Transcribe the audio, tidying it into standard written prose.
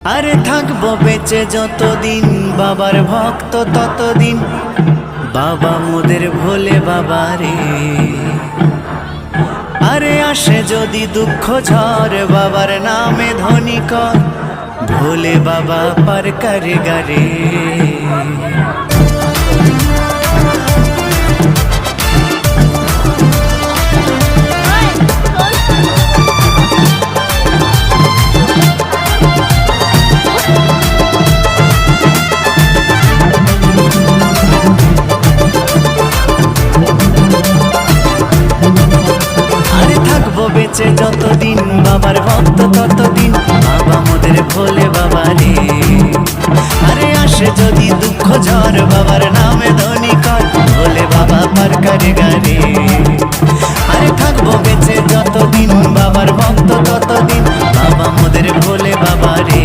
আরে থাকবো বেঁচে যতদিন বাবার ভক্ত ততদিন, বাবা মোদের ভোলে বাবা রে। আরে আসে যদি দুঃখ ঝড় বাবার নামে ধ্বনি কর, ভোলে বাবা পার করে গারে। বেঁচে যতদিন বাবার ভক্ত ততদিন, বাবা মোদের ভোলে বাবা রে। আরে আসে যদি দুঃখ ঝড় বাবার নামে ধ্বনি কর, ভোলে বাবা পার করে গারে। আরে থাকবো বেঁচে যতদিন বাবার ভক্ত ততদিন, বাবা মোদের ভোলে বাবা রে।